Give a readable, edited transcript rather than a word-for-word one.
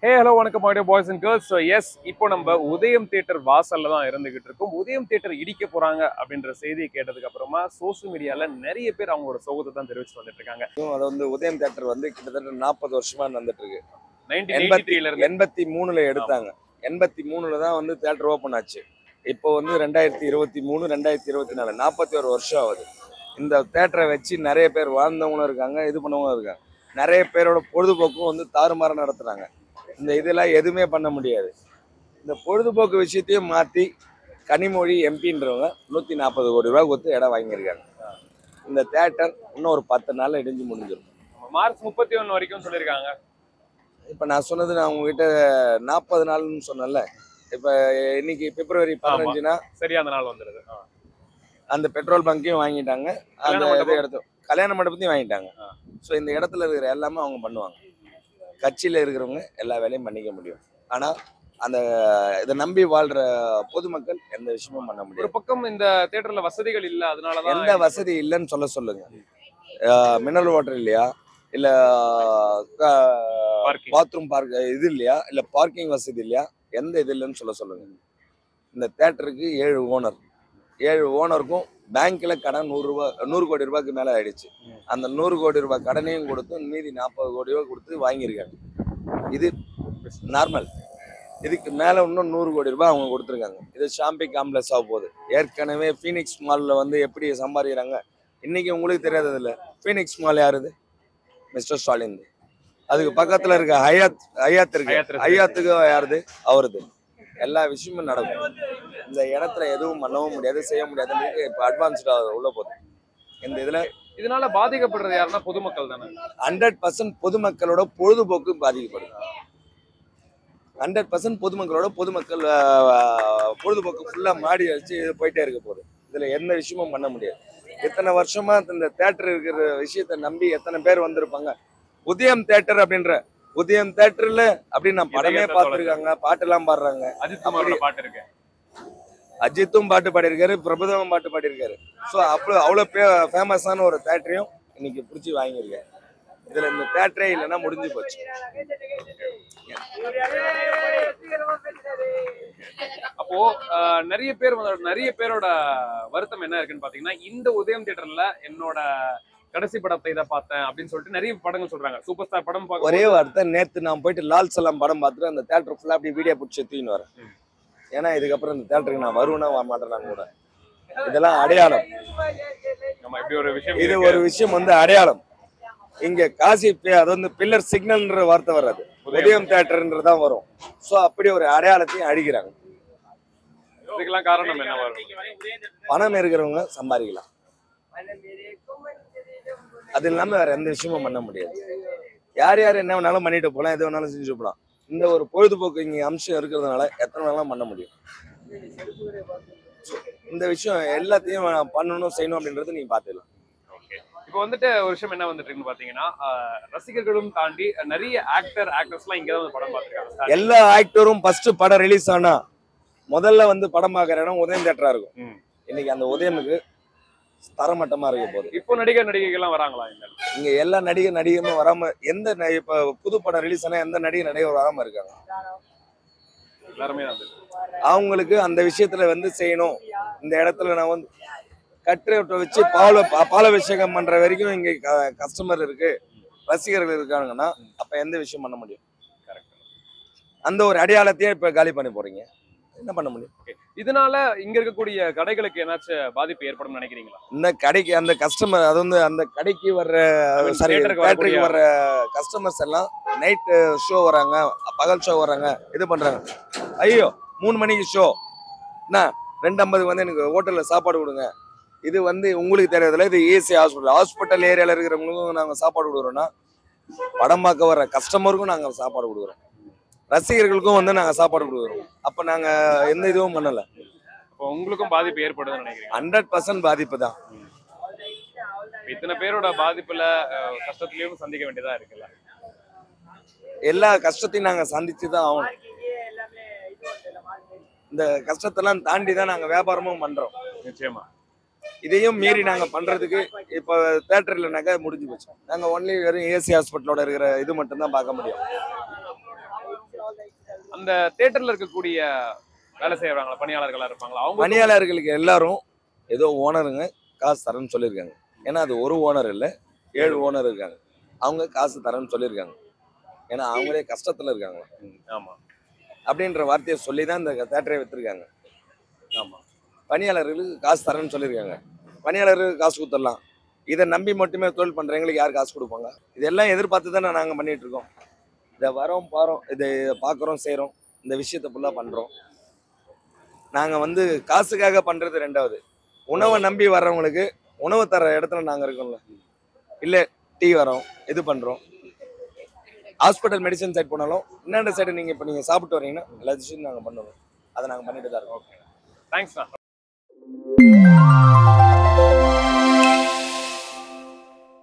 ஹே hello வணக்கம் my dear boys and girls. So yes இப்போ நம்ம உதயம் தியேட்டர் வாசல்ல தான் இருந்துகிட்டு இருக்கோம். உதயம் தியேட்டர் இடிக்க போறாங்க அப்படின்ற செய்தியை கேட்டதுக்கு அப்புறமா சோசியல் மீடியால நிறைய பேர் அவங்களோட சோகத்தை தான் தெரிவிச்சு வந்துட்டு இருக்காங்க. அது வந்து உதயம் தியேட்டர் வந்து கிட்டத்தட்ட 40 வருஷமா நடந்துட்டு இருக்கு. 1983ல இருந்து 83ல எடுத்தாங்க. 83ல தான் வந்து தியேட்டர் ஓபன் ஆச்சு. இப்போ வந்து 2023 2024 41 வருஷம் ஆகுது. இந்த தியேட்டரை வச்சு நிறைய பேர் வாழ்ந்தவங்களும் இருக்காங்க, இது பண்ணவங்களும் இருக்காங்க. நிறைய பேரோட பொழுதுபோக்கும் வந்து தாறுமாற நடத்துறாங்க. இந்த இதெல்லாம் எதுவுமே பண்ண முடியாது. இந்த பொழுதுபோக்கு விஷயத்தையும் மாற்றி கனிமொழி எம்பின்றவங்க 140 கோடி ரூபாய் கொடுத்து இடம் வாங்கியிருக்காங்க. இந்த தியேட்டர் இன்னும் ஒரு 10 நாள்ல இடிஞ்சு முடிஞ்சிடும். மார்ச் 31 வரைக்கும் சொல்லியிருக்காங்க. இப்போ நான் சொன்னது நான் உங்ககிட்ட 40 நாள்னு சொன்னேன்ல. இப்போ இன்னைக்கு பிப்ரவரி 15னா சரியா அந்த நாள் வந்துடுது. அந்த பெட்ரோல் பங்கையும் வாங்கிட்டாங்க, அந்த இடத்த கல்யாண மண்டபத்தையும் வாங்கிட்டாங்க. ஸோ இந்த இடத்துல இருக்கிற எல்லாமே அவங்க பண்ணுவாங்க. கட்சியில் இருக்கிறவங்க எல்லா வேலையும் பண்ணிக்க முடியும். ஆனால் அந்த இதை நம்பி வாழ்ற பொதுமக்கள் எந்த விஷயமும் பண்ண முடியும். ஒரு பக்கம் இந்த தியேட்டர்ல வசதிகள் இல்ல, அதனாலதான் எந்த வசதி இல்லைன்னு சொல்லுங்க. மினரல் வாட்டர் இல்லையா, இல்லை பாத்ரூம் பார்க் இது இல்லையா, இல்லை பார்க்கிங் வசதி இல்லையா, எந்த இது இல்லைன்னு சொல்லுங்க. இந்த தியேட்டருக்கு 7 ஓனருக்கும் பேங்க்ல கடன் 100 கோடி ரூபாய்க்கு மேல ஆயிடுச்சு. அந்த 100 கோடி ரூபாய் கடனையும் கொடுத்து மீதி 40 கோடி ரூபாய் கொடுத்து வாங்கியிருக்காங்க. இது நார்மல். இதுக்கு மேல இன்னும் 100 கோடி ரூபாய் அவங்க கொடுத்துருக்காங்க. இது ஷாம்பிங் காம்ப்ளெக்ஸ் ஆக போகுது. ஏற்கனவே ஃபீனிக்ஸ் மால்ல வந்து எப்படி சம்பாதிக்கிறாங்க இன்னைக்கு உங்களுக்கு தெரியாதது இல்லை. ஃபீனிக்ஸ் மால் யாருது? மிஸ்டர் ஸ்டாலின். அதுக்கு பக்கத்துல இருக்க ஹயாத் இருக்கு. ஹயாத்துக்கு யாருது? அவருது. எல்லா விஷயமும் நடக்கும். இந்த இடத்துல எதுவும் பண்ணவும் முடியாது, செய்ய முடியாது. இப்போ அட்வான்ஸ்டா உள்ள போகுது. இந்த இதனால பாதிக்கப்படுறது யாருன்னா பொதுமக்கள் தானே. 100% பொதுமக்களோட பொழுதுபோக்கு பாதிக்கப்படுது. 100% பொதுமக்கள் பொழுதுபோக்கு ஃபுல்லா மாடி வச்சு போயிட்டே இருக்க போகுது. இதுல எந்த விஷயமும் பண்ண முடியாது. இத்தனை வருஷமா இந்த தியேட்டர் இருக்கிற விஷயத்த நம்பி எத்தனை பேர் வந்திருப்பாங்க. உதயம் தியேட்டர் அப்படின்ற உதயம் தியேட்டர்ல அப்படின்னு நான் படமே பார்த்துருக்காங்க, பாட்டெல்லாம் பாடுறாங்க. அஜித்தும் பாட்டு பாடியிருக்காரு, பிரபுதமும் பாட்டு பாடியிருக்காரு. ஸோ அவ்வளோ ஃபேமஸான ஒரு தியேட்டரையும் இன்னைக்கு பிடிச்சி வாங்கியிருக்காரு. இதுல இந்த தியேட்டரே இல்லைன்னா முடிஞ்சு போச்சு. அப்போ நிறைய பேரோட வருத்தம் என்ன இருக்குன்னு பாத்தீங்கன்னா, இந்த உதயம் தியேட்டர்ல என்னோட கடைசி படத்தை இதை பார்த்தேன் அப்படின்னு சொல்லிட்டு நிறைய படங்கள் சொல்றாங்க. சூப்பர் ஸ்டார் படம் ஒரே வார்த்தை, நேத்து நான் போயிட்டு லால் சலாம் படம் பார்த்துட்டு அந்த தியேட்டர் ஃபுல்லா அப்படி வீடியோ பிடிச்சி தூக்கின்னு வரேன். ஏன்னா இதுக்கப்புறம் இந்த தியேட்டருக்கு நான் வருவேன்னா வர மாட்டேன் கூட. இதெல்லாம் அடையாளம். இது ஒரு விஷயம் வந்து அடையாளம். இங்க காசி அது வந்து பில்லர் சிக்னல்ன்ற வார்த்தை வராது, உதயம் தியேட்டர்ன்றதான் வரும். ஸோ அப்படி ஒரு அடையாளத்தையும் அழிக்கிறாங்க. இதுக்கெல்லாம் காரணம் என்ன? பணம் இருக்கிறவங்க சம்பாதிக்கலாம், அது இல்லாம வேற எந்த விஷயமும் பண்ண முடியாது. யார் என்ன வேணாலும் பண்ணிட்டு போகலாம், எது வேணாலும் செஞ்சு போகலாம். இந்த ஒரு பொழுதுபோக்கு இங்க அம்சம் இருக்கிறதுனால எத்தனை வேணாலும் பண்ண முடியும். இந்த விஷயம் எல்லாத்தையும் பண்ணணும், செய்யணும் அப்படின்றது நீங்க பாத்துக்கலாம். இப்போ வந்துட்டு ஒரு விஷயம் என்ன வந்துட்டு இருக்குன்னு பாத்தீங்கன்னா, ரசிகர்களும் தாண்டி நிறைய ஆக்டர்ஸ்லாம் இங்க தான் படம் பார்த்திருக்காங்க. எல்லா ஆக்டரும் ஃபர்ஸ்ட் படம் ரிலீஸ் ஆனா முதல்ல வந்து படம் பார்க்குற இடம் உதயம் தியேட்டரா இருக்கும். இன்னைக்கு அந்த உதயமுக்கு தரமட்டமா இருக்க போகுது. இப்போ நடிகைகள்லாம் வராங்களா இங்க? எல்லா நடிகரும் வராம, எந்த இப்ப புது படம் ரிலீஸ் ஆனா எந்த நடிகர் வராம இருக்காங்க? எல்லாருமே அவங்களுக்கு அந்த விஷயத்துல வந்து செய்யணும். இந்த இடத்துல நான் வந்து கட்டுரை வச்சு பாலாபிஷேகம் பண்ற வரைக்கும் இங்க கஸ்டமர் இருக்கு, ரசிகர்கள் இருக்காங்கன்னா அப்ப எந்த விஷயம் பண்ண முடியும்? அந்த ஒரு அடையாளத்தையே இப்ப காலி பண்ணி போறீங்க, என்ன பண்ண முடியும்? இதனால இங்க இருக்கக்கூடிய கடைகளுக்கு ஏதாச்சும் பாதிப்பு ஏற்படும் நினைக்கிறீங்களா? இந்த கடைக்கு அந்த கஸ்டமர், அது வந்து அந்த கடைக்கு வர்ற தியேட்டருக்கு வர்ற கஸ்டமர்ஸ் எல்லாம் நைட் ஷோ வராங்க, பகல் ஷோ வராங்க, இது பண்றாங்க. ஐயோ 3 மணிக்கு ஷோ, என்ன 2:50 வந்து எனக்கு ஹோட்டல்ல சாப்பாடு கொடுங்க. இது வந்து உங்களுக்கு தெரியாதுல, இது ஏசி ஹாஸ்பிட்டல் ஏரியால இருக்கிறவங்களுக்கும் நாங்க சாப்பாடு கொடுக்குறோம்னா, படம் பார்க்க வர்ற கஸ்டமருக்கும் நாங்க சாப்பாடு கொடுக்குறோம், ரசிகர்களுக்கும் வந்து நாங்க சாப்பாடு கொடுக்குறோம். அப்ப நாங்க எந்த இதுவும் பண்ணல. உங்களுக்கும் பாதிப்பு ஏற்படுதுன்னு நினைக்கிறீங்க? 100% பாதிப்பு தான். இத்தனை பேரோட பாதிப்புல கஷ்டத்திலயும் சந்திக்க வேண்டியதா இருக்குல்ல. எல்லா கஷ்டத்தையும் நாங்க சந்திச்சுதான் ஆகணும். இந்த கஷ்டத்தெல்லாம் தாண்டி தான் நாங்க வியாபாரமும் பண்றோம். நிச்சயமா. இதையும் மீறி நாங்க பண்றதுக்கு இப்ப தியேட்டர் இல்லைனாக்கா முடிஞ்சு போச்சு. நாங்க ஒன்லி வெறும் ஏசி ஹாஸ்பிட்டலோட இருக்கிற இது மட்டும் தான் பார்க்க முடியும். அந்த தியேட்டர்ல இருக்கக்கூடிய வேலை செய்யறாங்களா, பணியாளர்களா இருப்பாங்களா, அவங்க பணியாளர்களுக்கு எல்லாரும் ஏதோ ஓனருங்க காசு தரேன்னு சொல்லியிருக்காங்க. ஏன்னா அது ஒரு ஓனர் இல்லை, 7 ஓனர் இருக்காங்க. அவங்க காசு தரேன்னு சொல்லியிருக்காங்க. ஏன்னா அவங்களே கஷ்டத்துல இருக்காங்க. ஆமா அப்படின்ற வார்த்தையை சொல்லி தான் இந்த தேட்டரை வித்துருக்காங்க. ஆமா பணியாளர்களுக்கு காசு தரேன்னு சொல்லியிருக்காங்க. பணியாளர்களுக்கு காசு கொடுத்துடலாம். இதை நம்பி மட்டுமே தொழில் பண்றவங்களுக்கு யார் காசு கொடுப்பாங்க? இதெல்லாம் எதிர்பார்த்து தானே நாங்க பண்ணிட்டு இருக்கோம். இதை வரோம் பாரோம், இதை பார்க்குறோம் செய்கிறோம், இந்த விஷயத்தை ஃபுல்லாக பண்ணுறோம். நாங்கள் வந்து காசுக்காக பண்ணுறது ரெண்டாவது. உணவை நம்பி வர்றவங்களுக்கு உணவு தர இடத்துல நாங்கள் இருக்கோம்ல, இல்லை டீ வரோம், இது பண்ணுறோம். ஹாஸ்பிட்டல் மெடிசன் சைட் போனாலும் என்னென்ன சைடு நீங்கள் இப்போ நீங்கள் சாப்பிட்டு வரீங்கன்னா எல்லா விஷயம் நாங்கள் பண்ணுவோம். அதை நாங்கள் பண்ணிட்டு தான் இருக்கோம். தேங்க்ஸ்ண்ணா.